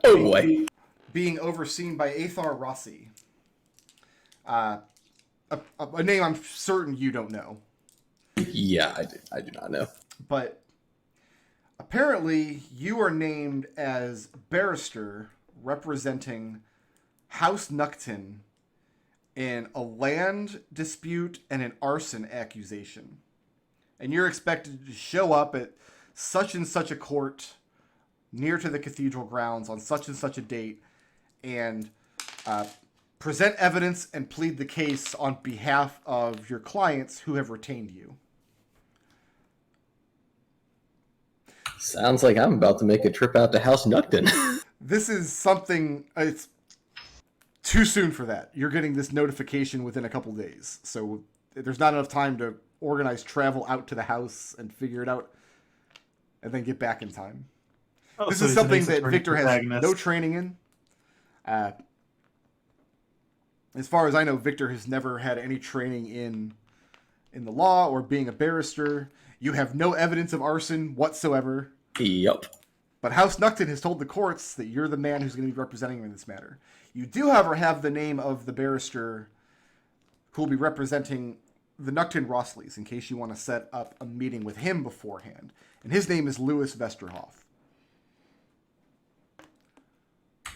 Oh boy. Being overseen by Athar Rossi. A name I'm certain you don't know. Yeah, I do not know. But apparently you are named as barrister representing House Nukton in a land dispute and an arson accusation. And you're expected to show up at such and such a court near to the cathedral grounds on such and such a date and present evidence and plead the case on behalf of your clients who have retained you. Sounds like I'm about to make a trip out to House Nukton. This is something, it's too soon for that. You're getting this notification within a couple days. So there's not enough time to organize travel out to the house and figure it out and then get back in time. Oh, this so is he's an something Ace that Attorney Victor has protagonist. no training in. As far as I know, Victor has never had any training in the law or being a barrister. You have no evidence of arson whatsoever. Yup. But House Nukton has told the courts that you're the man who's going to be representing him in this matter. You do, however, have the name of the barrister who will be representing the Nukton Rossleys in case you want to set up a meeting with him beforehand. And his name is Louis Vesterhoff.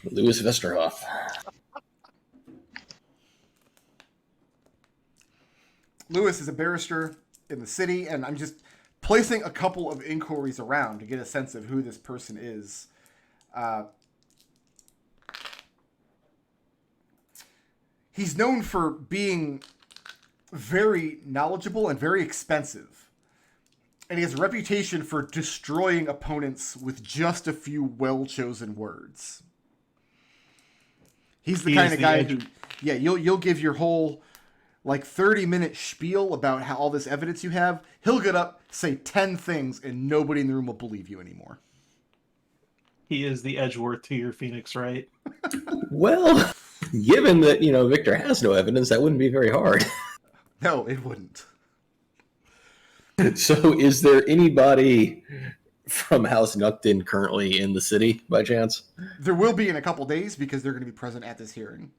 Louis Vesterhoff. Louis is a barrister in the city, and I'm just placing a couple of inquiries around to get a sense of who this person is. He's known for being very knowledgeable and very expensive. And he has a reputation for destroying opponents with just a few well-chosen words. He's the kind of guy who, yeah, you'll give your whole 30-minute spiel about how all this evidence you have. He'll get up, say 10 things, and nobody in the room will believe you anymore. He is the Edgeworth to your Phoenix, right? Well, given that, Victor has no evidence, that wouldn't be very hard. No, it wouldn't. So is there anybody from House Nukton currently in the city, by chance? There will be in a couple days because they're going to be present at this hearing.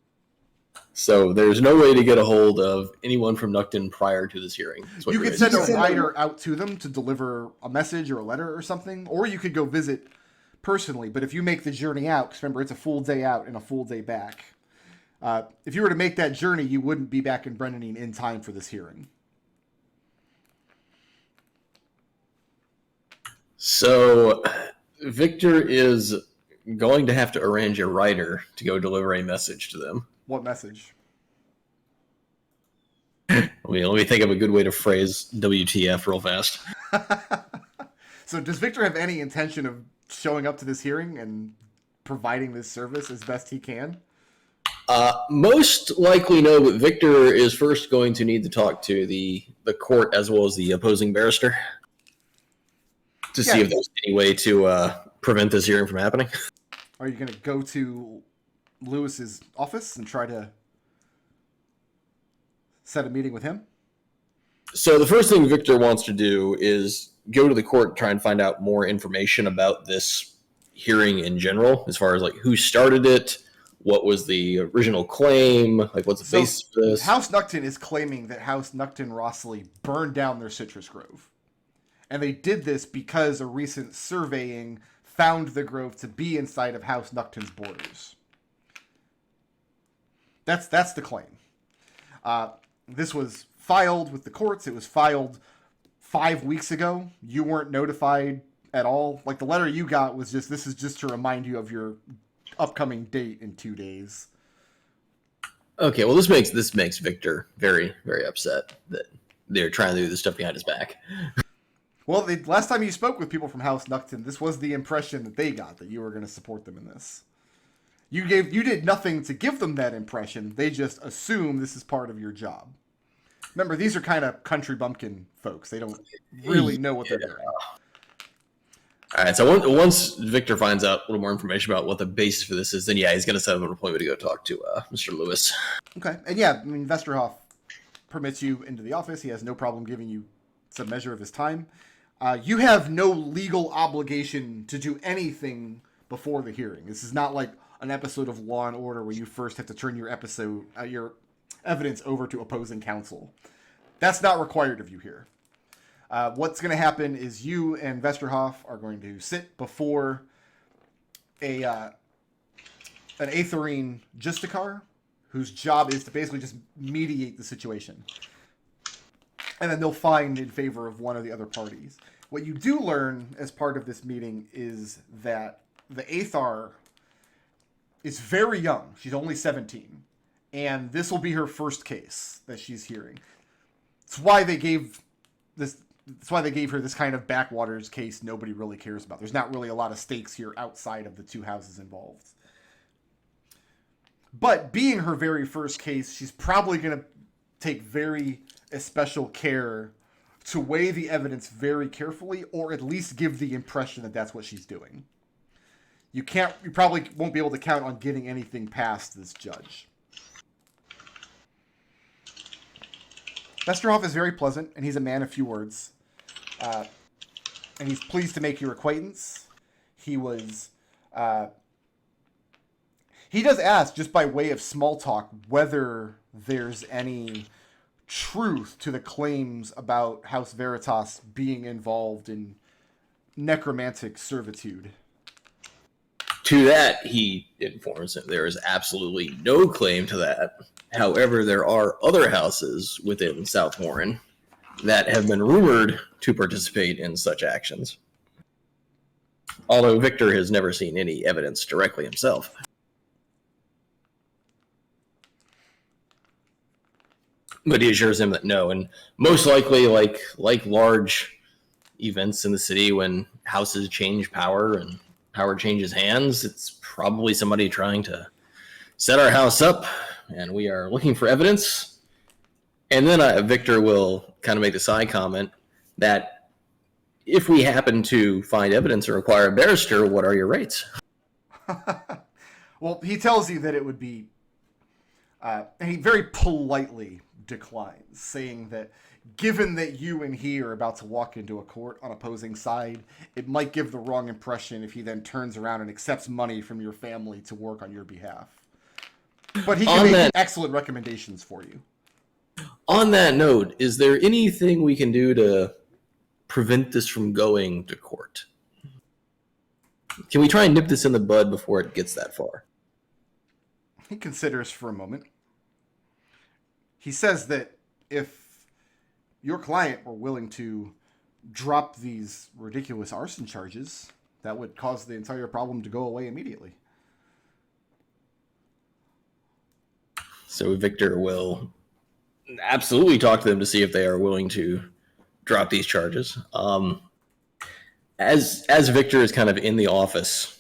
So there's no way to get a hold of anyone from Nukton prior to this hearing. You could send a rider out to them to deliver a message or a letter or something, or you could go visit personally. But if you make the journey out, because remember, it's a full day out and a full day back. If you were to make that journey, you wouldn't be back in Brennan in time for this hearing. So Victor is going to have to arrange a rider to go deliver a message to them. What message? Let me think of a good way to phrase WTF real fast. So does Victor have any intention of showing up to this hearing and providing this service as best he can? Most likely no, but Victor is first going to need to talk to the court as well as the opposing barrister to see if there's any way to prevent this hearing from happening. Are you going to go to Lewis's office and try to set a meeting with him? So the first thing Victor wants to do is go to the court and try and find out more information about this hearing in general, as far as who started it, what was the original claim, what's the basis for this. House Nukton is claiming that House Nukton Rossley burned down their citrus grove. And they did this because a recent surveying found the grove to be inside of House Nukton's borders. That's the claim. This was filed with the courts. It was filed 5 weeks ago. You weren't notified at all. The letter you got was this is just to remind you of your upcoming date in 2 days. Okay, well this makes Victor very, very upset that they're trying to do this stuff behind his back. Well, the last time you spoke with people from House Nukton, this was the impression that they got, that you were going to support them in this. You did nothing to give them that impression. They just assume this is part of your job. Remember, these are kind of country bumpkin folks. They don't really know what they're doing. All right, so once Victor finds out a little more information about what the basis for this is, then he's going to set up an appointment to go talk to Mr. Lewis. Okay, and Vesterhoff permits you into the office. He has no problem giving you some measure of his time. You have no legal obligation to do anything before the hearing. This is not like an episode of Law and Order where you first have to turn your evidence over to opposing counsel. That's not required of you here. What's going to happen is you and Vesterhoff are going to sit before an Aetherine Justicar, whose job is to basically just mediate the situation. And then they'll find in favor of one of the other parties. What you do learn as part of this meeting is that the Aethar is very young. She's only 17. And this will be her first case that she's hearing. It's why they gave her this kind of backwaters case nobody really cares about. There's not really a lot of stakes here outside of the two houses involved. But being her very first case, she's probably going to take very special care to weigh the evidence very carefully, or at least give the impression that that's what she's doing. You probably won't be able to count on getting anything past this judge. Vesterhoff is very pleasant, and he's a man of few words. And he's pleased to make your acquaintance. He does ask, just by way of small talk, whether there's any truth to the claims about House Veritas being involved in necromantic servitude. To that, he informs him there is absolutely no claim to that. However, there are other houses within South Warren that have been rumored to participate in such actions. Although Victor has never seen any evidence directly himself. But he assures him that no, and most likely, like large events in the city, when houses change power and power changes hands, it's probably somebody trying to set our house up, and we are looking for evidence. And then Victor will kind of make the side comment that if we happen to find evidence or require a barrister, what are your rates? Well, he tells you that it would be, and he very politely declines, saying that given that you and he are about to walk into a court on opposing side, it might give the wrong impression if he then turns around and accepts money from your family to work on your behalf. But he can make excellent recommendations for you. On that note, is there anything we can do to prevent this from going to court? Can we try and nip this in the bud before it gets that far? He considers for a moment. He says that if your client were willing to drop these ridiculous arson charges, that would cause the entire problem to go away immediately. So Victor will absolutely talk to them to see if they are willing to drop these charges. As Victor is kind of in the office,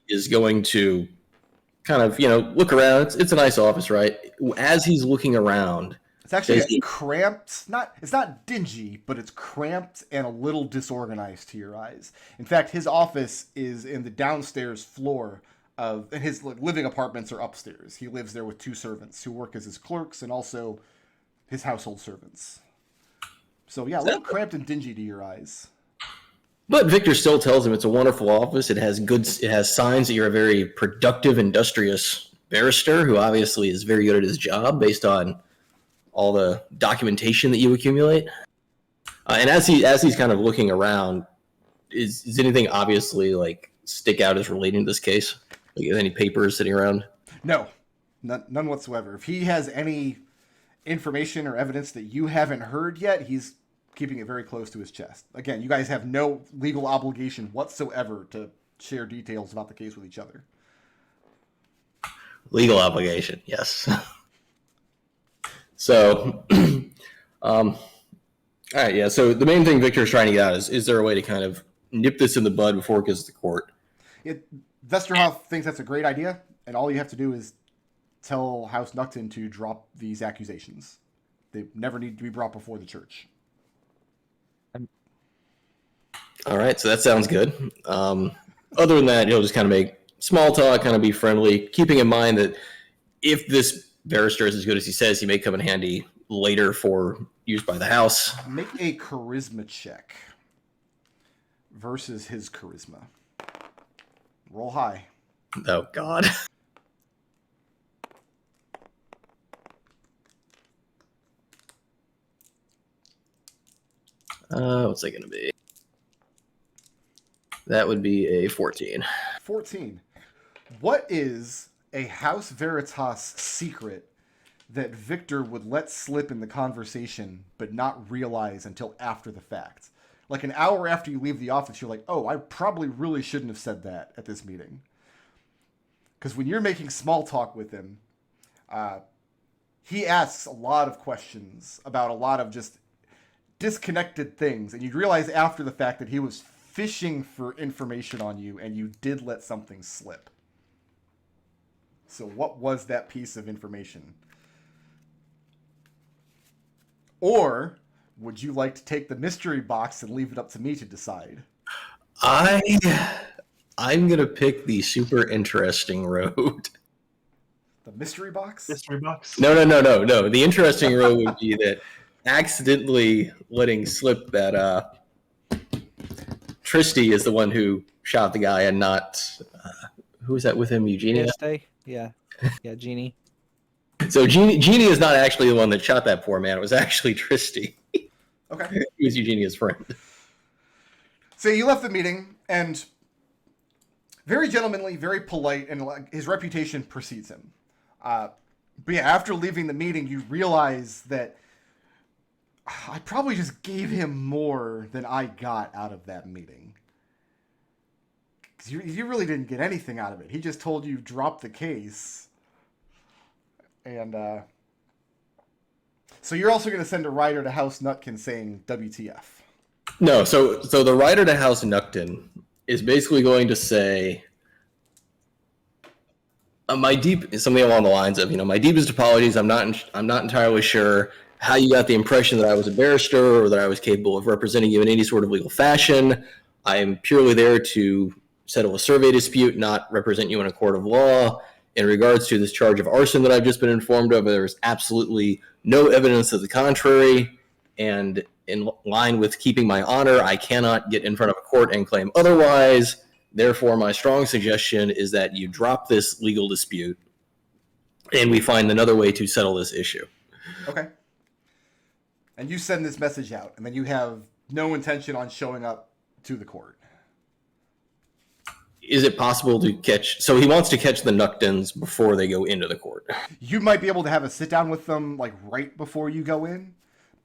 is going to kind of, look around. It's a nice office, right? As he's looking around, it's actually cramped. It's not dingy, but it's cramped and a little disorganized to your eyes. In fact, his office is in the downstairs floor and his living apartments are upstairs. He lives there with two servants who work as his clerks and also his household servants. So yeah, a little cramped and dingy to your eyes. But Victor still tells him it's a wonderful office. It has signs that you're a very productive, industrious barrister who obviously is very good at his job based on all the documentation that you accumulate. And as he's kind of looking around, is anything obviously stick out as relating to this case? Like any papers sitting around? No, none whatsoever. If he has any information or evidence that you haven't heard yet, he's keeping it very close to his chest. Again, you guys have no legal obligation whatsoever to share details about the case with each other. Legal obligation, yes. So, all right, yeah. So the main thing Victor's trying to get out is there a way to kind of nip this in the bud before it gets to the court? Vesterhoff thinks that's a great idea, and all you have to do is tell House Nukton to drop these accusations. They never need to be brought before the church. All right, so that sounds good. Other than that, just kind of make small talk, kind of be friendly, keeping in mind that if this barrister is as good as he says, he may come in handy later for use by the house. Make a charisma check versus his charisma. Roll high. Oh, God. What's that going to be? That would be a 14. 14. What is a House Veritas secret that Victor would let slip in the conversation but not realize until after the fact? Like an hour after you leave the office, you're like, oh, I probably really shouldn't have said that at this meeting. Because when you're making small talk with him, he asks a lot of questions about a lot of just disconnected things. And you realize after the fact that he was fishing for information on you and you did let something slip. So what was that piece of information? Or would you like to take the mystery box and leave it up to me to decide? I'm going to pick the super interesting road. The mystery box? Mystery box. No. The interesting road would be that accidentally letting slip that Tristy is the one who shot the guy and not who was that with him? Eugenia? Yeah, Jeannie. So Jeannie is not actually the one that shot that poor man. It was actually Tristy. Okay. He was Eugenia's friend. So you left the meeting, and very gentlemanly, very polite, and his reputation precedes him. But yeah, after leaving the meeting, you realize that I probably just gave him more than I got out of that meeting. Because you really didn't get anything out of it. He just told you drop the case. And so you're also going to send a rider to House Nutkin saying WTF. No, so the rider to House Nukton is basically going to say something along the lines of, my deepest apologies. I'm not entirely sure how you got the impression that I was a barrister or that I was capable of representing you in any sort of legal fashion. I am purely there to settle a survey dispute, not represent you in a court of law. In regards to this charge of arson that I've just been informed of, there is absolutely no evidence of the contrary. And in line with keeping my honor, I cannot get in front of a court and claim otherwise. Therefore, my strong suggestion is that you drop this legal dispute and we find another way to settle this issue. Okay. And you send this message out, and then you have no intention on showing up to the court. Is it possible to catch? So he wants to catch the Nuktons before they go into the court. You might be able to have a sit down with them like right before you go in,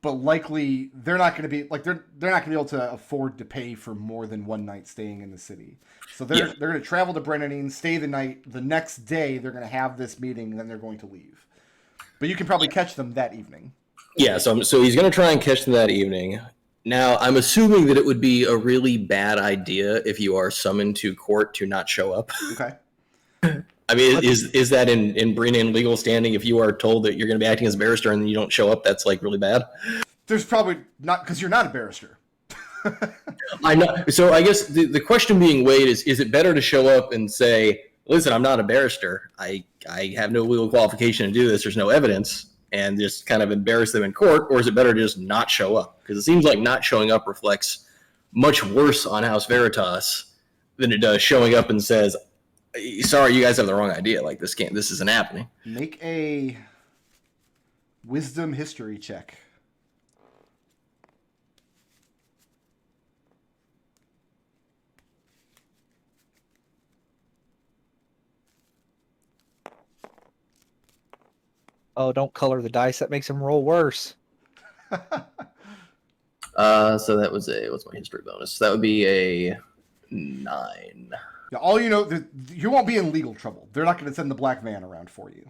but likely they're not going to be like they're not going to be able to afford to pay for more than one night staying in the city. So they're going to travel to Brennanine, stay the night. The next day they're going to have this meeting, and then they're going to leave. But you can probably catch them that evening. Yeah, so he's going to try and catch them that evening. Now, I'm assuming that it would be a really bad idea if you are summoned to court to not show up. Okay. I mean, is that in Brennanine legal standing? If you are told that you're going to be acting as a barrister and then you don't show up, that's like really bad? There's probably not, because you're not a barrister. I'm not. So I guess the question being weighed is it better to show up and say, listen, I'm not a barrister. I have no legal qualification to do this. There's no evidence. And just kind of embarrass them in court, or is it better to just not show up? Because it seems like not showing up reflects much worse on House Veritas than it does showing up and says, sorry, you guys have the wrong idea. Like this isn't happening. Make a wisdom history check. Oh, don't color the dice. That makes them roll worse. So that was what's my history bonus? That would be a 9. Now, all you know, you won't be in legal trouble. They're not going to send the black van around for you.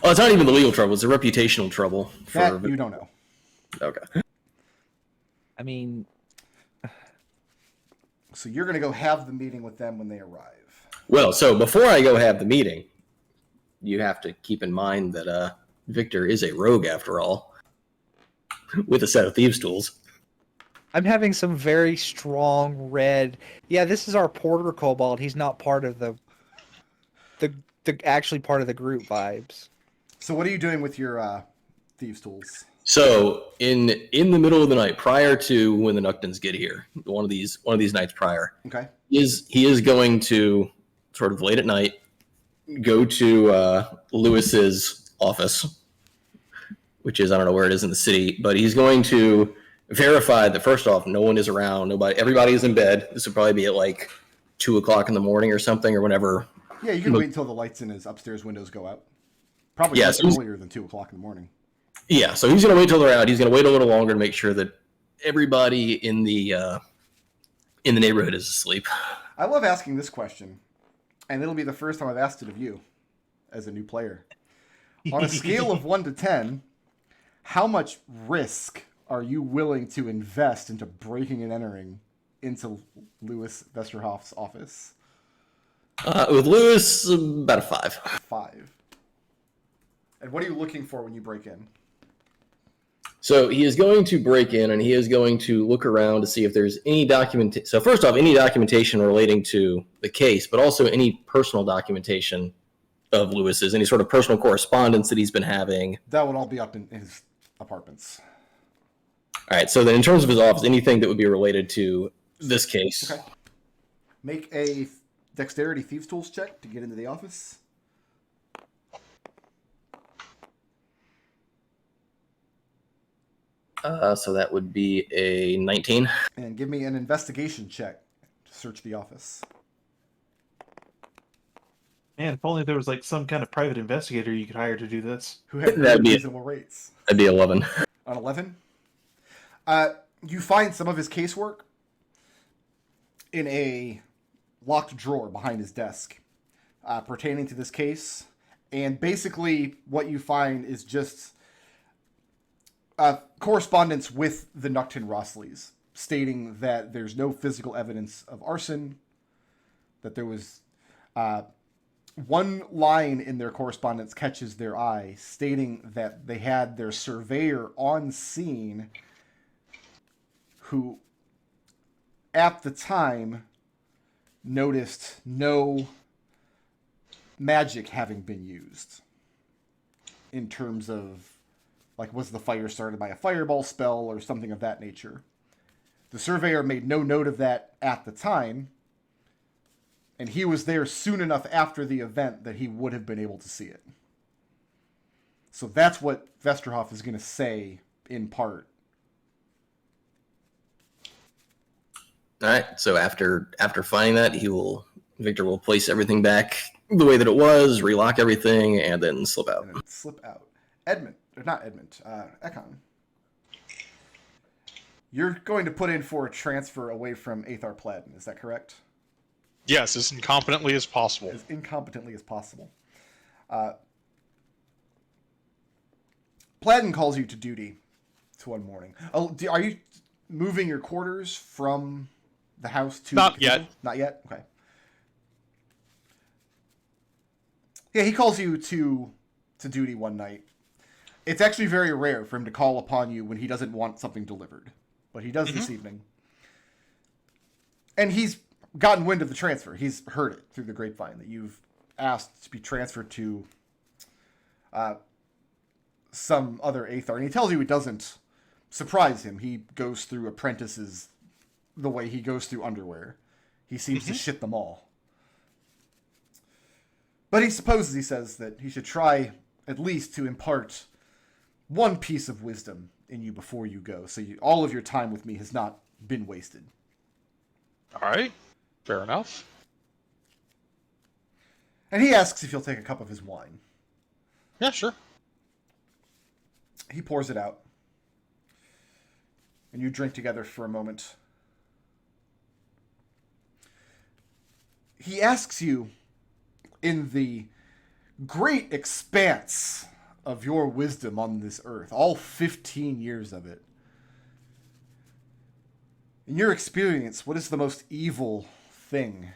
Oh, it's not even the legal trouble. It's a reputational trouble. That you don't know. Okay. I mean, so you're going to go have the meeting with them when they arrive. Well, so before I go have the meeting, you have to keep in mind that Victor is a rogue after all, with a set of thieves' tools. I'm having some very strong red. Yeah, this is our Porter Kobold. He's not part of the actually part of the group vibes. So what are you doing with your thieves' tools? So in the middle of the night, prior to when the Nuctons get here, one of these nights prior, Okay. he is going to sort of late at night go to Lewis's office, which is, I don't know where it is in the city, but he's going to verify that first off, no one is around, everybody is in bed. This would probably be at like 2:00 in the morning or something, or whenever. Yeah, you can wait until the lights in his upstairs windows go out. Probably Yeah, much so earlier than 2:00 in the morning. Yeah, so he's going to wait till they're out. He's going to wait a little longer to make sure that everybody in the neighborhood is asleep. I love asking this question, and it'll be the first time I've asked it of you as a new player. On a scale of 1 to 10, how much risk are you willing to invest into breaking and entering into Louis Vesterhoff's office? With Lewis, about a 5. 5. And what are you looking for when you break in? So he is going to break in and he is going to look around to see if there's any documentation. So first off, any documentation relating to the case, but also any personal documentation of Lewis's, any sort of personal correspondence that he's been having. That would all be up in his apartments. All right. So then in terms of his office, anything that would be related to this case. Okay. Make a dexterity thieves tools check to get into the office. So that would be a 19. And give me an investigation check to search the office. Man, if only there was like some kind of private investigator you could hire to do this. Who have That'd be- reasonable rates. That'd be 11. On 11? You find some of his casework in a locked drawer behind his desk pertaining to this case. And basically what you find is just correspondence with the Nucton Rossleys stating that there's no physical evidence of arson, that there was one line in their correspondence catches their eye stating that they had their surveyor on scene who at the time noticed no magic having been used in terms of, like, was the fire started by a fireball spell or something of that nature. The surveyor made no note of that at the time, and he was there soon enough after the event that he would have been able to see it. So that's what Vesterhoff is going to say in part. All right. So after finding that, Victor will place everything back the way that it was, relock everything, and then slip out. And then slip out. Ekon. You're going to put in for a transfer away from Aethar Pladen, is that correct? Yes, as incompetently as possible. As incompetently as possible. Pladen calls you to duty to one morning. Are you moving your quarters from the house to... Not yet. Not yet? Okay. Yeah, he calls you to duty one night. It's actually very rare for him to call upon you when he doesn't want something delivered. But he does this evening. And he's gotten wind of the transfer. He's heard it through the grapevine that you've asked to be transferred to some other Aethar. And he tells you it doesn't surprise him. He goes through apprentices the way he goes through underwear. He seems to shit them all. But he supposes, he says, that he should try at least to impart one piece of wisdom in you before you go. So all of your time with me has not been wasted. All right. Fair enough. And he asks if you'll take a cup of his wine. Yeah, sure. He pours it out. And you drink together for a moment. He asks you, in the great expanse of your wisdom on this earth, all 15 years of it, in your experience, what is the most evil thing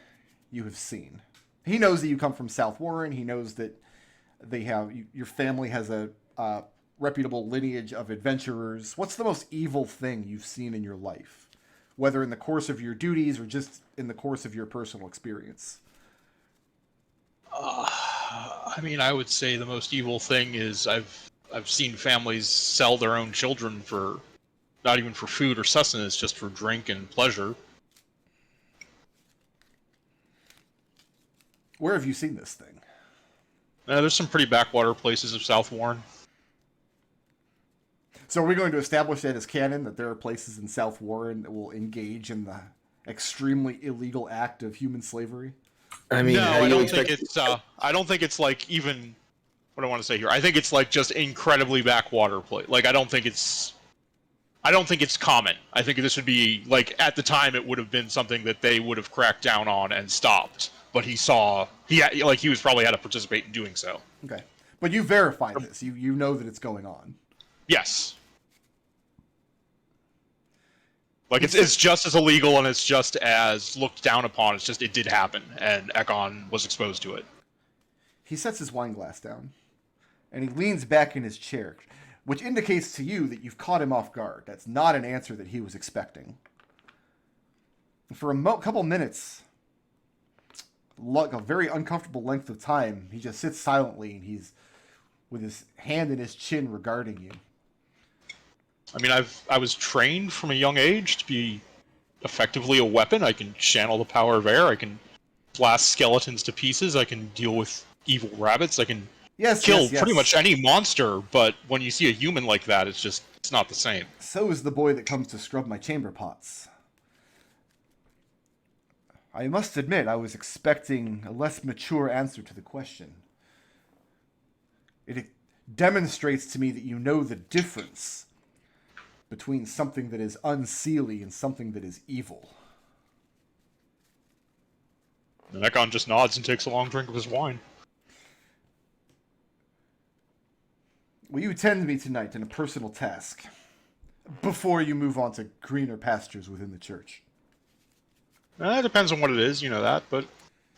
you have seen? He knows that you come from South Warren. He knows that your family has a reputable lineage of adventurers. What's the most evil thing you've seen in your life? Whether in the course of your duties or just in the course of your personal experience. I mean, I would say the most evil thing is I've I've seen families sell their own children for not even for food or sustenance, just for drink and pleasure. Where have you seen this thing? There's some pretty backwater places of South Warren. So are we going to establish that as canon, that there are places in South Warren that will engage in the extremely illegal act of human slavery? I mean, No, how do I you don't expect? think it's. I don't think it's like even. What do I want to say here? I think it's like just incredibly backwater place. Like I don't think it's common. I think this would be like at the time it would have been something that they would have cracked down on and stopped. But he was probably had to participate in doing so. Okay. But you verified this. You know that it's going on. Yes. Like it's just as illegal and it's just as looked down upon. It's just it did happen and Ekon was exposed to it. He sets his wine glass down and he leans back in his chair, which indicates to you that you've caught him off guard. That's not an answer that he was expecting. And for a couple minutes, like a very uncomfortable length of time, he just sits silently and he's with his hand in his chin regarding you. I mean, I was trained from a young age to be effectively a weapon. I can channel the power of air. I can blast skeletons to pieces. I can deal with evil rabbits. I can kill pretty much any monster. But when you see a human like that, it's not the same. So is the boy that comes to scrub my chamber pots. I must admit, I was expecting a less mature answer to the question. It demonstrates to me that you know the difference between something that is unseelie and something that is evil. And Ekon just nods and takes a long drink of his wine. Will you attend me tonight in a personal task before you move on to greener pastures within the church? It depends on what it is, you know that, but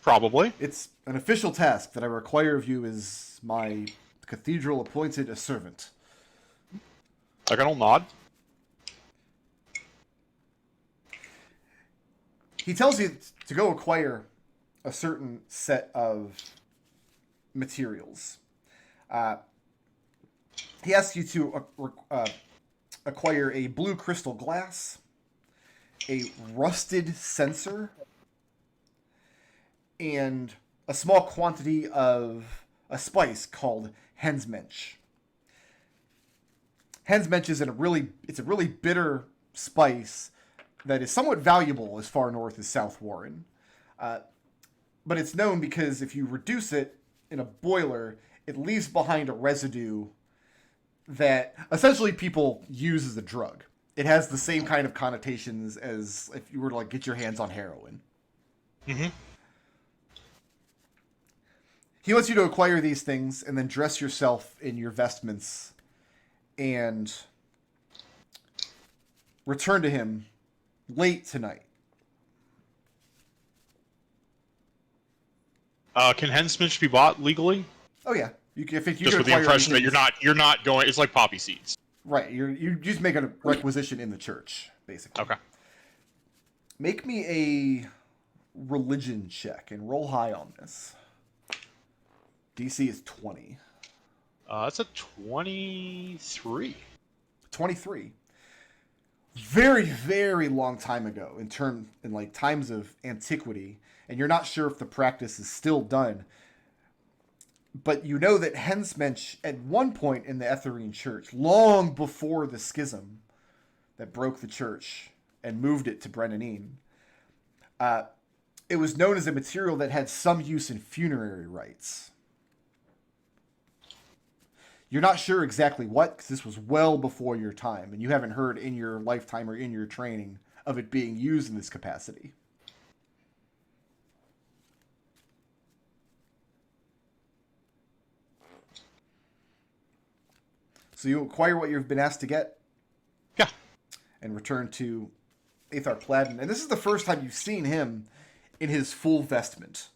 probably. It's an official task that I require of you as my cathedral-appointed servant. Ekon will nod. He tells you to go acquire a certain set of materials. He asks you to acquire a blue crystal glass, a rusted censer, and a small quantity of a spice called hensmensch. Hensmensch is a really bitter spice that is somewhat valuable as far north as South Warren. But it's known because if you reduce it in a boiler, it leaves behind a residue that essentially people use as a drug. It has the same kind of connotations as if you were to get your hands on heroin. Mm-hmm. He wants you to acquire these things and then dress yourself in your vestments and return to him late tonight. Can hensmensch be bought legally? Oh yeah, you can just with the impression that you're not going. It's like poppy seeds. Right, you just make a requisition in the church, basically. Okay. Make me a religion check and roll high on this. DC is 20. That's a 23. 23. Very, very long time ago, in times of antiquity, and you're not sure if the practice is still done. But you know that hensmensch, at one point in the Etherine Church, long before the schism that broke the church and moved it to Brennanine, it was known as a material that had some use in funerary rites. You're not sure exactly what, because this was well before your time, and you haven't heard in your lifetime or in your training of it being used in this capacity. So you acquire what you've been asked to get? Yeah. And return to Aethar Pladden. And this is the first time you've seen him in his full vestment.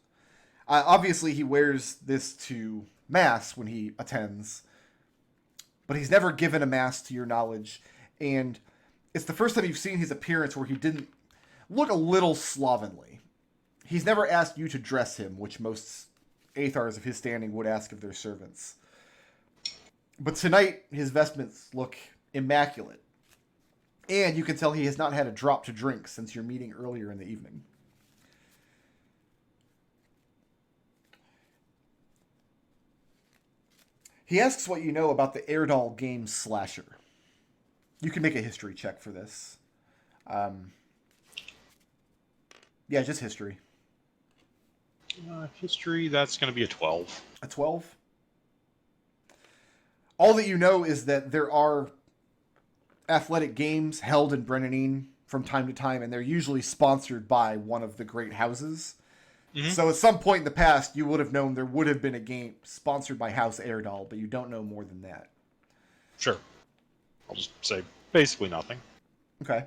Obviously, he wears this to Mass when he attends, but he's never given a Mass to your knowledge. And it's the first time you've seen his appearance where he didn't look a little slovenly. He's never asked you to dress him, which most Aethars of his standing would ask of their servants. But tonight, his vestments look immaculate. And you can tell he has not had a drop to drink since your meeting earlier in the evening. He asks what you know about the Airdal game Slasher. You can make a history check for this. Yeah, just history. History, that's going to be a 12. A 12? All that you know is that there are athletic games held in Brennanine from time to time, and they're usually sponsored by one of the great houses. Mm-hmm. So at some point in the past, you would have known there would have been a game sponsored by House Airdal, but you don't know more than that. Sure. I'll just say basically nothing. Okay.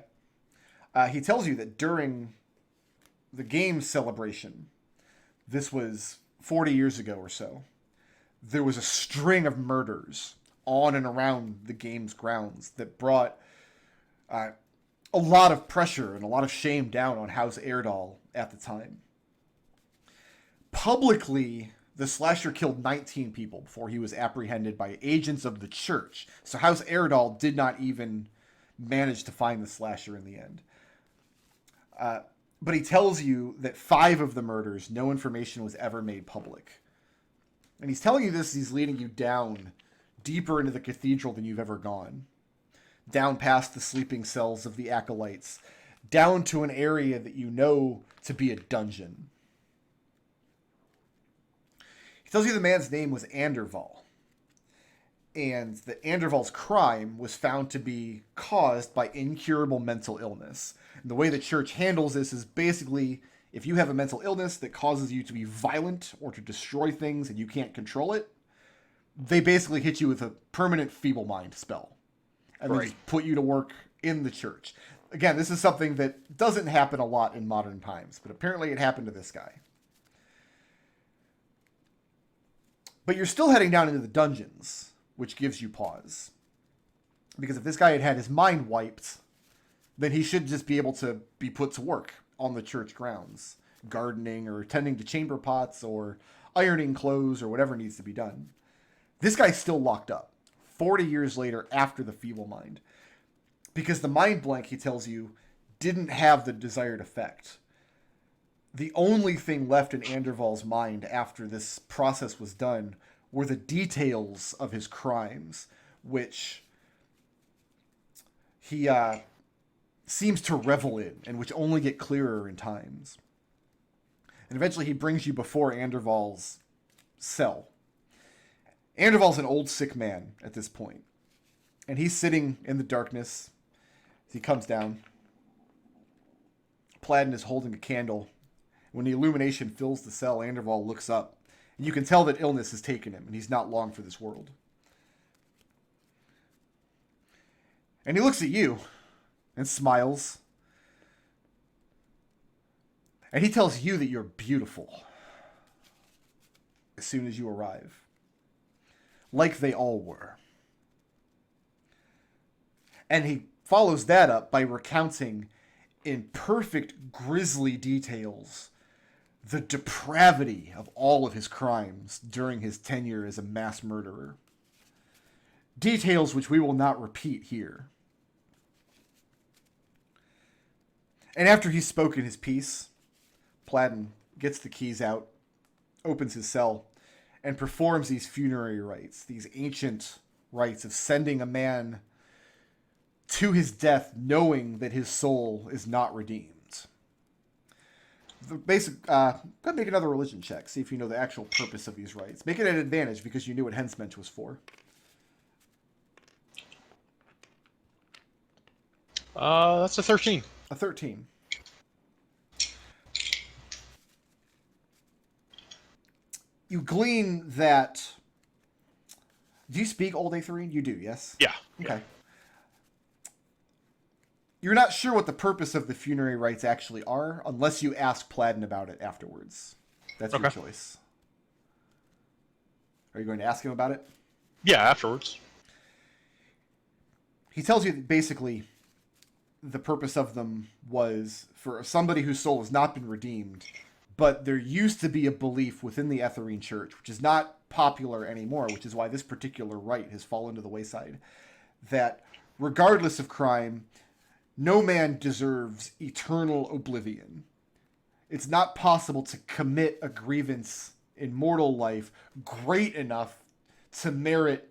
He tells you that during the game celebration, this was 40 years ago or so, there was a string of murders on and around the game's grounds that brought a lot of pressure and a lot of shame down on House Airdal at the time. Publicly, the slasher killed 19 people before he was apprehended by agents of the church. So House Airdal did not even manage to find the slasher in the end. But he tells you that 5 of the murders, no information was ever made public. And he's telling you this, he's leading you down deeper into the cathedral than you've ever gone. Down past the sleeping cells of the acolytes. Down to an area that you know to be a dungeon. He tells you the man's name was Anderval. And that Anderval's crime was found to be caused by incurable mental illness. And the way the church handles this is basically, if you have a mental illness that causes you to be violent or to destroy things and you can't control it, they basically hit you with a permanent feeble mind spell. And then just put you to work in the church. Again, this is something that doesn't happen a lot in modern times, but apparently it happened to this guy. But you're still heading down into the dungeons, which gives you pause. Because if this guy had had his mind wiped, then he should just be able to be put to work on the church grounds, gardening or tending to chamber pots or ironing clothes or whatever needs to be done. This guy's still locked up 40 years later after the feeble mind. Because the mind blank, he tells you, didn't have the desired effect. The only thing left in Anderval's mind after this process was done were the details of his crimes, which he seems to revel in, and which only get clearer in times. And eventually he brings you before Anderval's cell. Anderval's an old sick man at this point. And he's sitting in the darkness as he comes down. Pladen is holding a candle. When the illumination fills the cell, Anderval looks up. And you can tell that illness has taken him, and he's not long for this world. And he looks at you and smiles. And he tells you that you're beautiful as soon as you arrive. Like they all were. And he follows that up by recounting in perfect grisly details the depravity of all of his crimes during his tenure as a mass murderer. Details which we will not repeat here. And after he's spoken his piece, Pladen gets the keys out, opens his cell, and performs these funerary rites, these ancient rites of sending a man to his death knowing that his soul is not redeemed. The basic, go ahead and make another religion check, see if you know the actual purpose of these rites. Make it an advantage because you knew what Henchment was for. That's a 13. A 13. You glean that... Do you speak Old Aetherine? You do, yes? Yeah. Okay. You're not sure what the purpose of the funerary rites actually are, unless you ask Pladen about it afterwards. That's your choice. Are you going to ask him about it? Yeah, afterwards. He tells you that basically the purpose of them was for somebody whose soul has not been redeemed, But there used to be a belief within the Etherine Church, which is not popular anymore, which is why this particular rite has fallen to the wayside, that regardless of crime, no man deserves eternal oblivion. It's not possible to commit a grievance in mortal life great enough to merit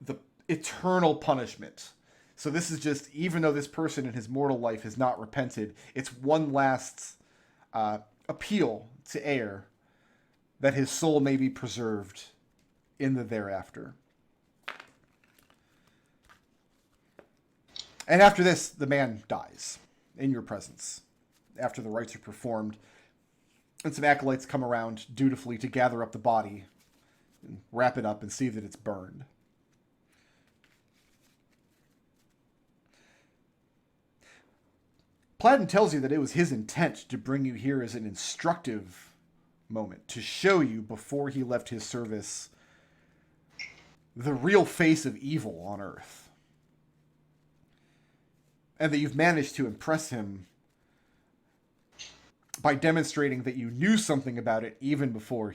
the eternal punishment. So this is just, even though this person in his mortal life has not repented, it's one last appeal to air that his soul may be preserved in the thereafter. And after this, the man dies in your presence. After the rites are performed, and some acolytes come around dutifully to gather up the body and wrap it up and see that it's burned. Platten tells you that it was his intent to bring you here as an instructive moment, to show you before he left his service the real face of evil on Earth. And that you've managed to impress him by demonstrating that you knew something about it even before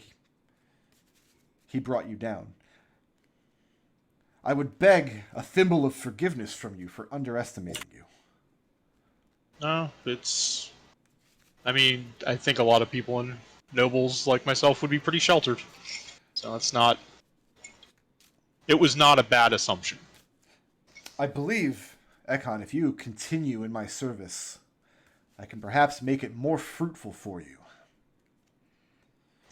he brought you down. I would beg a thimble of forgiveness from you for underestimating you. No, it's... I mean, I think a lot of people and nobles like myself would be pretty sheltered. So it's not... It was not a bad assumption. I believe, Ekon, if you continue in my service, I can perhaps make it more fruitful for you.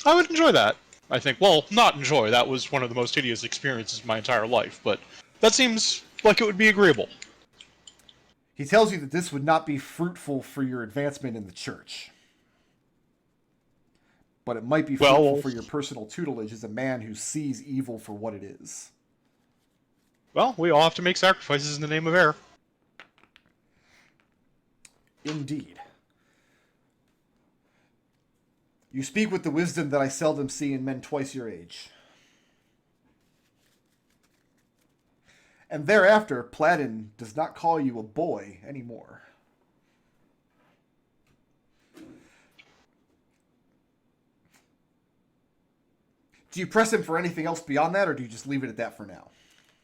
I would enjoy that. I think, well, not enjoy. That was one of the most hideous experiences of my entire life, but that seems like it would be agreeable. He tells you that this would not be fruitful for your advancement in the church. But it might be fruitful for your personal tutelage as a man who sees evil for what it is. Well, we all have to make sacrifices in the name of air. Indeed. You speak with the wisdom that I seldom see in men twice your age. And thereafter, Platten does not call you a boy anymore. Do you press him for anything else beyond that, or do you just leave it at that for now?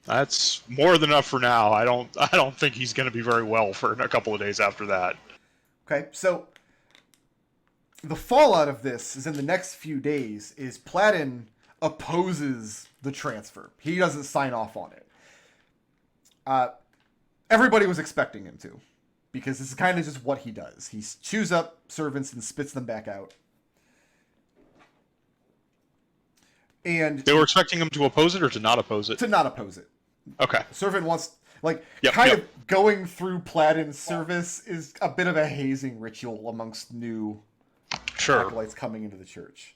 That's more than enough for now. I don't think he's going to be very well for a couple of days after that. Okay, so the fallout of this is in the next few days is Platten opposes the transfer. He doesn't sign off on it. Everybody was expecting him to, because this is kind of just what he does. He chews up servants and spits them back out. And They were expecting him to oppose it or to not oppose it? to not oppose it. Okay. Servant wants, like, Yep. of going through Platten's service is a bit of a hazing ritual amongst new Sure. acolytes coming into the church.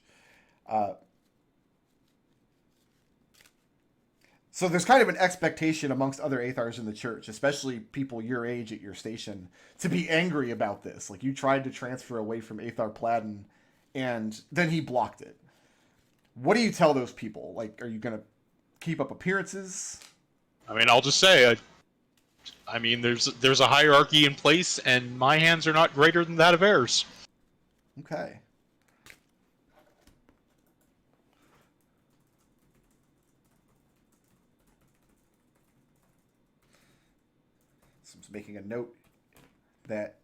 So there's kind of an expectation amongst other Aethars in the church, especially people your age at your station, to be angry about this. Like, you tried to transfer away from Aethar Platten, and then he blocked it. What do you tell those people? Like, are you going to keep up appearances? I mean, I'll just say, I mean, there's a hierarchy in place, and my hands are not greater than that of heirs. Okay. So I'm just making a note that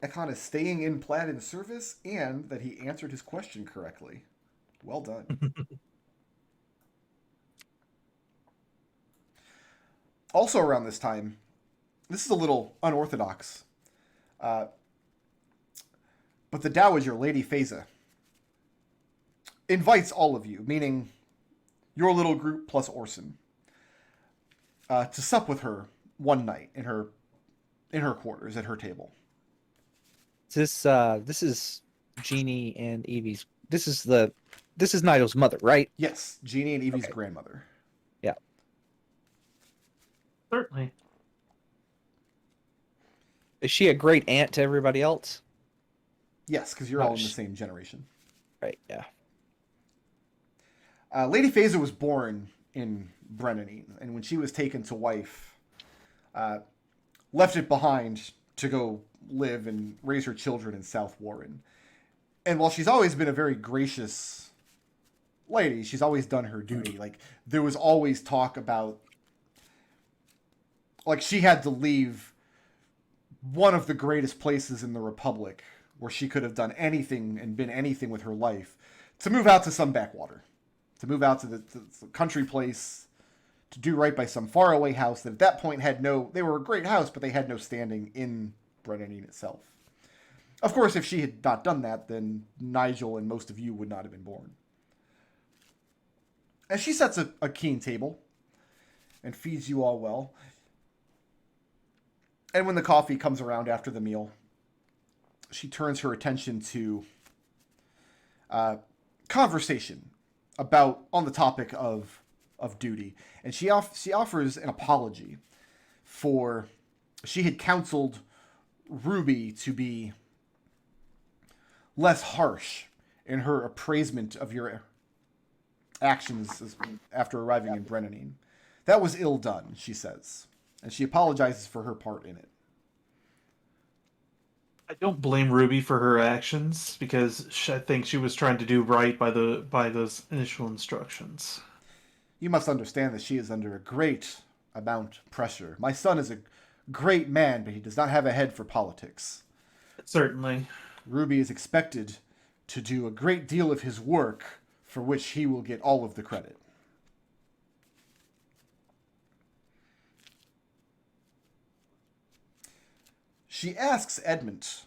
Ekon is staying in Platten's service and that he answered his question correctly. Well done. Also around this time, this is a little unorthodox, but the Dowager, Lady Phasa, invites all of you, meaning your little group plus Orson, to sup with her one night in her quarters at her table. This is Jeannie and Evie's. This is Nigel's mother, right? Yes, Jeannie and Evie's Okay. grandmother. Yeah. Certainly. Is she a great aunt to everybody else? Yes, because you're all in the same generation. Right. Yeah. Lady Phasa was born in Brennanine, and when she was taken to wife, left it behind to go live and raise her children in South Warren. And while she's always been a very gracious lady, she's always done her duty. Like, there was always talk about, like, she had to leave one of the greatest places in the Republic where she could have done anything and been anything with her life to move out to some backwater, to move out to the country place, to do right by some faraway house that at that point had no, they were a great house, but they had no standing in Brennan itself. Of course, if she had not done that, then Nigel and most of you would not have been born. And she sets a keen table and feeds you all well. And when the coffee comes around after the meal, she turns her attention to conversation about, on the topic of duty. And she offers an apology for, she had counseled Ruby to be less harsh in her appraisement of your actions after arriving in Brennan. That was ill done, she says. And she apologizes for her part in it. I don't blame Ruby for her actions because I think she was trying to do right by those initial instructions. You must understand that she is under a great amount of pressure. My son is a great man, but he does not have a head for politics. Certainly. Ruby is expected to do a great deal of his work, for which he will get all of the credit. She asks Edmont,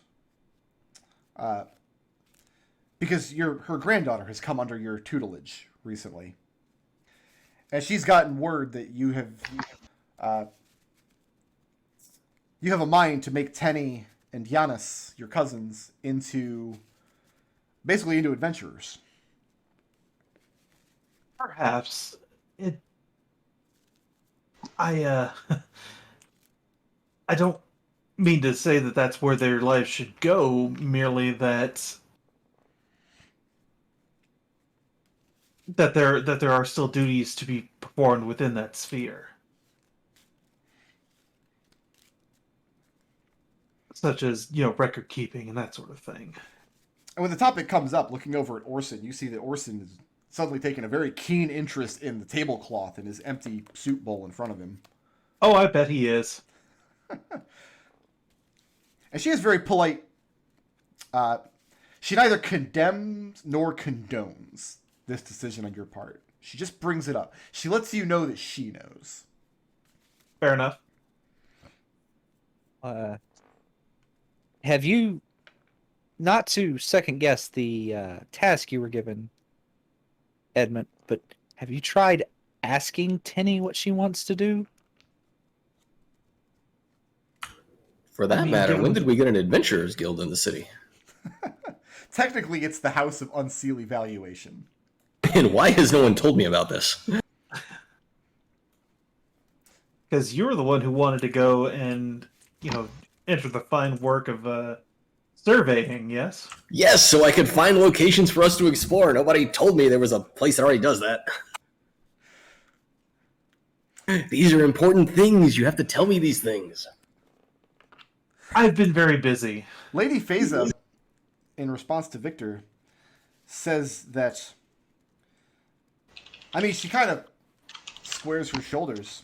because her granddaughter has come under your tutelage recently, and she's gotten word that you have a mind to make Tenny and Giannis, your cousins, into adventurers. Perhaps I don't mean to say that that's where their lives should go, merely that there are still duties to be performed within that sphere. Such as, record keeping and that sort of thing. And when the topic comes up, looking over at Orson, you see that Orson is suddenly taking a very keen interest in the tablecloth and his empty soup bowl in front of him. Oh, I bet he is. And she is very polite. She neither condemns nor condones this decision on your part. She just brings it up. She lets you know that she knows. Fair enough. Have you, not to second guess the task you were given, Edmont, but have you tried asking Tenny what she wants to do? For that matter, when did we get an adventurers guild in the city? Technically, it's the House of Unseal Evaluation. And why has no one told me about this? Because you were the one who wanted to go and, enter the fine work of surveying, yes? Yes, so I could find locations for us to explore. Nobody told me there was a place that already does that. These are important things. You have to tell me these things. I've been very busy. Lady Feza, in response to Victor, says that... she kind of squares her shoulders.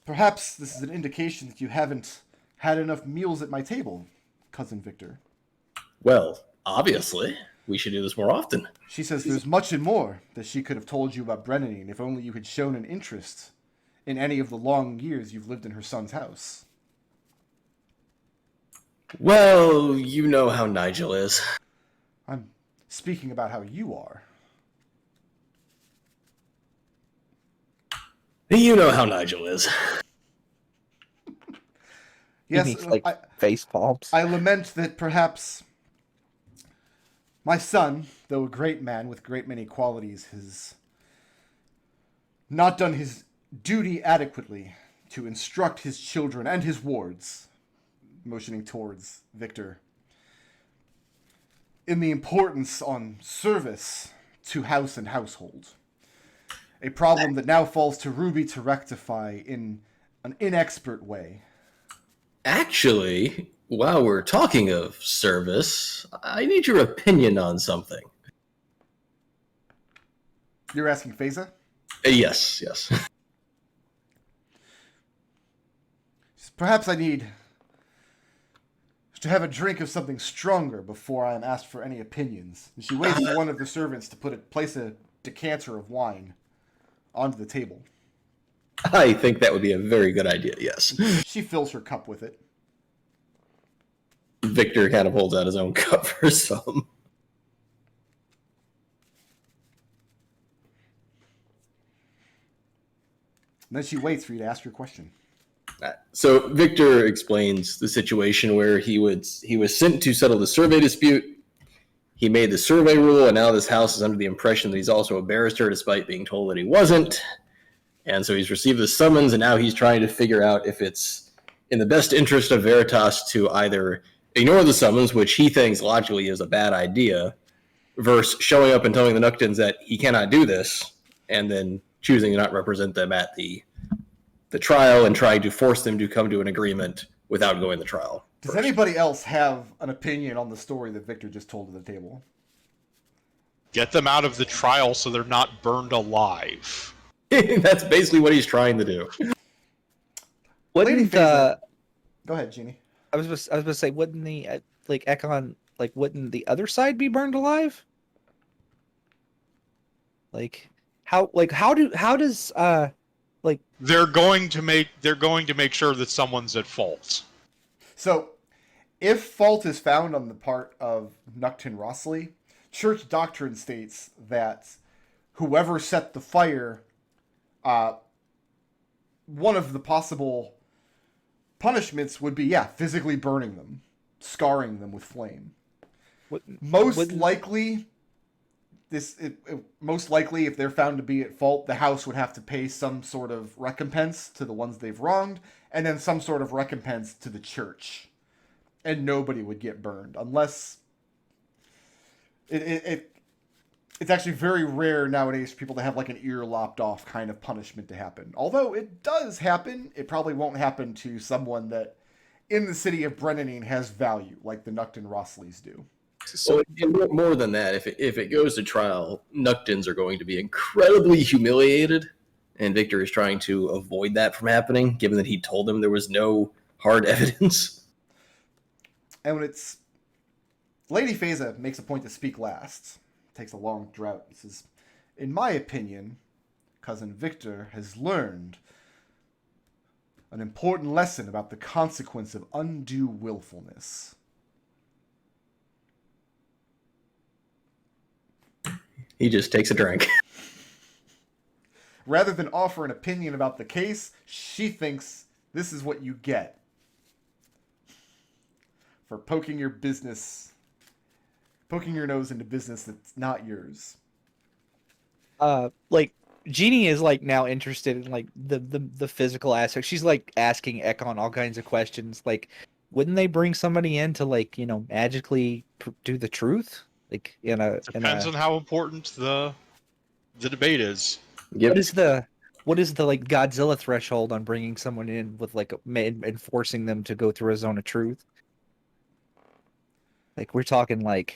Perhaps this is an indication that you haven't had enough meals at my table, Cousin Victor. Well, obviously. We should do this more often. She says there's much and more that she could have told you about Brennan if only you had shown an interest in any of the long years you've lived in her son's house. Well, you know how Nigel is. I'm speaking about how you are. You know how Nigel is. Yes, He makes, face palms. I lament that perhaps my son, though a great man with a great many qualities, has not done his duty adequately to instruct his children and his wards, motioning towards Victor, in the importance on service to house and household. A problem that now falls to Ruby to rectify in an inexpert way. Actually, While we're talking of service, I need your opinion on something. You're asking Feza? Yes. Perhaps I need to have a drink of something stronger before I am asked for any opinions. And she waits for one of the servants to place a decanter of wine onto the table. I think that would be a very good idea, yes. She fills her cup with it. Victor kind of holds out his own cup for some. And then she waits for you to ask your question. So Victor explains the situation where he was sent to settle the survey dispute. He made the survey rule, and now this house is under the impression that he's also a barrister, despite being told that he wasn't. And so he's received the summons, and now he's trying to figure out if it's in the best interest of Veritas to either ignore the summons, which he thinks logically is a bad idea, versus showing up and telling the Nuctons that he cannot do this, and then choosing to not represent them at the trial and trying to force them to come to an agreement without going to trial. Does anybody else have an opinion on the story that Victor just told to the table? Get them out of the trial so they're not burned alive. That's basically what he's trying to do. Lady Wouldn't Feza- Go ahead, Jeannie. I was supposed to say, wouldn't the Ekon, wouldn't the other side be burned alive? How does They're going to make sure that someone's at fault. So, if fault is found on the part of Nukton Rossley, church doctrine states that whoever set the fire, one of the possible punishments would be, physically burning them, scarring them with flame. Most likely, if they're found to be at fault, the house would have to pay some sort of recompense to the ones they've wronged, and then some sort of recompense to the church. And nobody would get burned, unless... It's actually very rare nowadays for people to have an ear lopped off kind of punishment to happen. Although it does happen, it probably won't happen to someone that in the city of Brennanine has value, like the Nukton Rossleys do. So more than that, if it goes to trial, Nuctons are going to be incredibly humiliated, and Victor is trying to avoid that from happening, given that he told them there was no hard evidence. And when it's... Lady Feza makes a point to speak last. Takes a long drought. He says, in my opinion, Cousin Victor has learned an important lesson about the consequence of undue willfulness. He just takes a drink. Rather than offer an opinion about the case, she thinks this is what you get for poking your nose into business that's not yours. Jeannie is now interested in the physical aspect. She's asking Ekon all kinds of questions. Wouldn't they bring somebody in to magically do the truth? Depends on how important the debate is. Yep. What is the Godzilla threshold on bringing someone in with and forcing them to go through a zone of truth? We're talking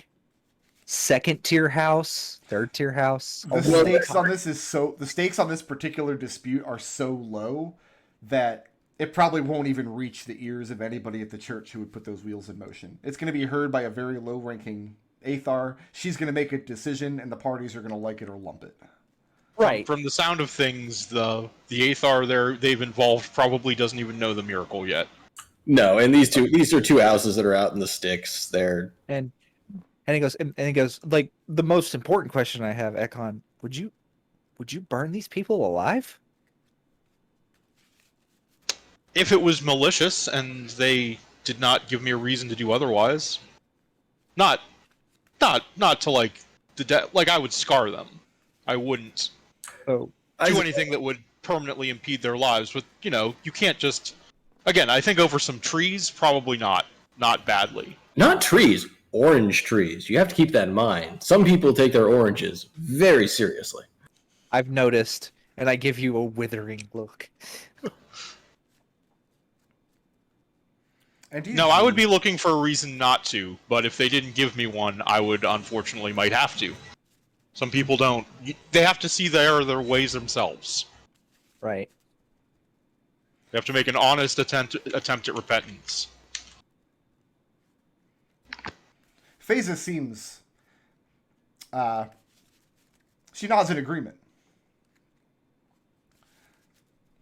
second tier house, third tier house. The stakes on this particular dispute are so low that it probably won't even reach the ears of anybody at the church who would put those wheels in motion. It's going to be heard by a very low-ranking Athar. She's going to make a decision, and the parties are going to like it or lump it. Right. From the sound of things, the Athar they've involved probably doesn't even know the miracle yet. No, and these are two houses that are out in the sticks. They're And he goes, the most important question I have, Ekon, would you burn these people alive? If it was malicious and they did not give me a reason to do otherwise, not to I would scar them. I wouldn't do anything that would permanently impede their lives. But you can't just. Again, I think over some trees, probably not badly. not trees, orange trees. You have to keep that in mind. Some people take their oranges very seriously. I've noticed, and I give you a withering look. And you, No, I would Gene. be looking for a reason not to, but if they didn't give me one, I would unfortunately might have to. Some people don't. They have to see their ways themselves. Right. They have to make an honest attempt at repentance. Phaser seems... she nods in agreement.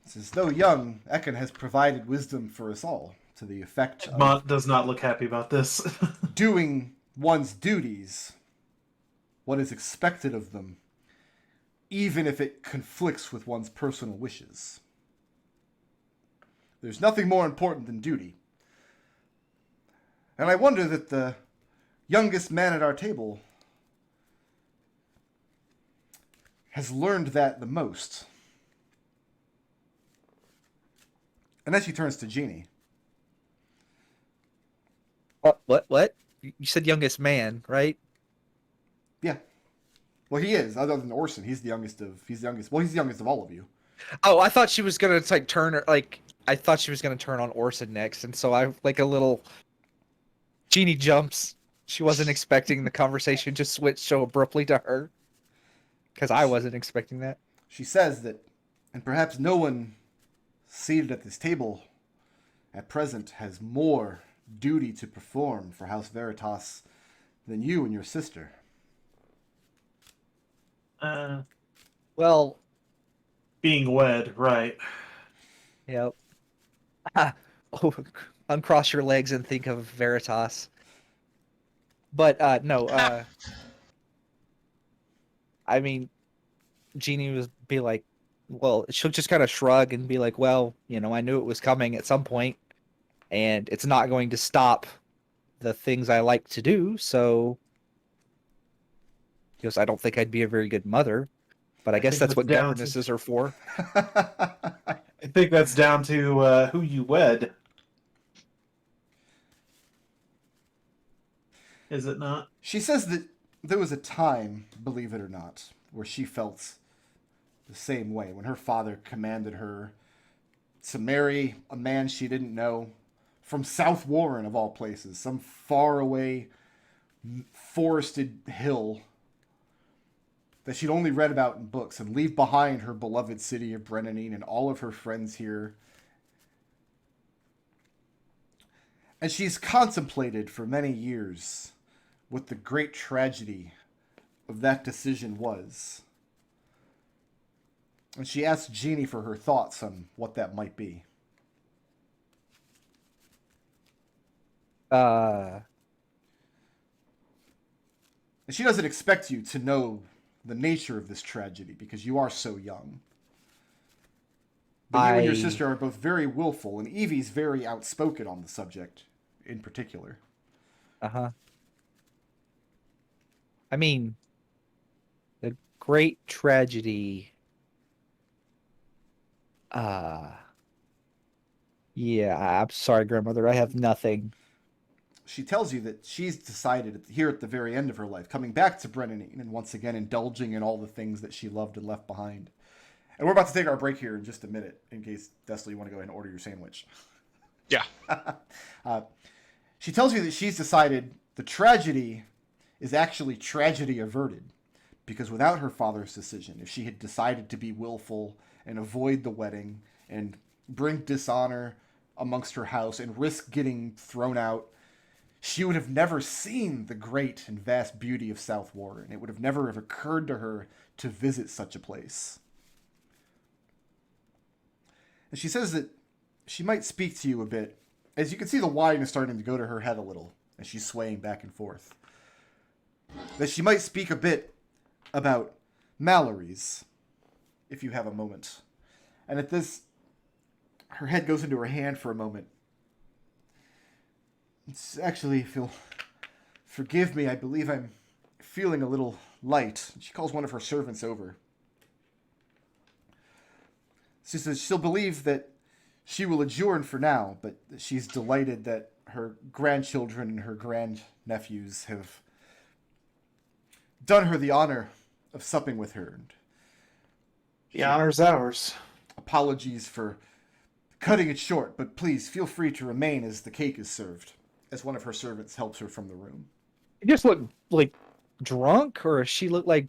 Says, though young, Ekon has provided wisdom for us all, to the effect of Edmont does not look happy about this. doing one's duties, what is expected of them, even if it conflicts with one's personal wishes. There's nothing more important than duty. And I wonder that the youngest man at our table has learned that the most. And then she turns to Jeannie. What? You said youngest man, right? Yeah. Well, he is. Other than Orson, he's the youngest of all of you. Oh, I thought she was gonna like turn I thought she was gonna turn on Orson next, and so I like a little. Jeannie jumps. She wasn't expecting the conversation to switch so abruptly to her, because I wasn't expecting that. She says that, and perhaps no one seated at this table at present has more duty to perform for House Veritas than you and your sister. Well, Being wed, right. yep. Oh, uncross your legs and think of Veritas. But no. I mean, Jeannie was be like, well, she'll just kind of shrug and be like, well, I knew it was coming at some point, and it's not going to stop the things I like to do. So, because I don't think I'd be a very good mother, but I guess think that's what that's down to- governesses are for. I think that's down to who you wed. Is it not? She says that there was a time, believe it or not, where she felt the same way, when her father commanded her to marry a man she didn't know from South Warren, of all places, some faraway forested hill that she'd only read about in books, and leave behind her beloved city of Brennanine and all of her friends here. And she's contemplated for many years what the great tragedy of that decision was. And she asked Jeannie for her thoughts on what that might be. And she doesn't expect you to know the nature of this tragedy because you are so young. But you and your sister are both very willful, and Evie's very outspoken on the subject in particular. Uh-huh. I mean, the great tragedy. Yeah, I'm sorry, grandmother. I have nothing. She tells you that she's decided here at the very end of her life, coming back to Brennanine and once again indulging in all the things that she loved and left behind. And we're about to take our break here in just a minute, in case, Destil, you want to go ahead and order your sandwich. Yeah. She tells you that she's decided the tragedy is actually tragedy averted, because without her father's decision, if she had decided to be willful and avoid the wedding and bring dishonor amongst her house and risk getting thrown out, she would have never seen the great and vast beauty of South Warren. It would have never have occurred to her to visit such a place. And she says that she might speak to you a bit. As you can see, the wine is starting to go to her head a little as she's swaying back and forth. That she might speak a bit about Mallory's, if you have a moment. And at this, her head goes into her hand for a moment. It's actually, if you'll forgive me, I believe I'm feeling a little light. She calls one of her servants over. She says she'll believe that she will adjourn for now, but she's delighted that her grandchildren and her grandnephews have done her the honor of supping with her. And The honor's ours. apologies for cutting it short, but please feel free to remain as the cake is served, as one of her servants helps her from the room. You just look like drunk, or does she look like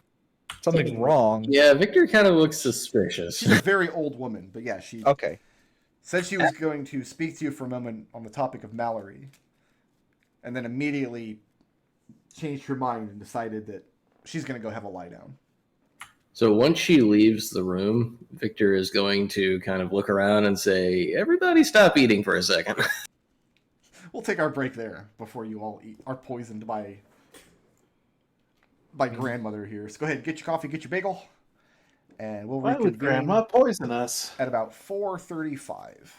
something's wrong? Yeah, Victor kind of looks suspicious. She's a very old woman, but yeah, she Okay. said she was going to speak to you for a moment on the topic of Mallory, and then immediately changed her mind and decided that she's going to go have a lie down. So once she leaves the room, Victor is going to kind of look around and say, "Everybody stop eating for a second." We'll take our break there before you all are poisoned by grandmother here. So go ahead, get your coffee, get your bagel, and we'll Why would reconvene Grandma poison us? at about 4:35.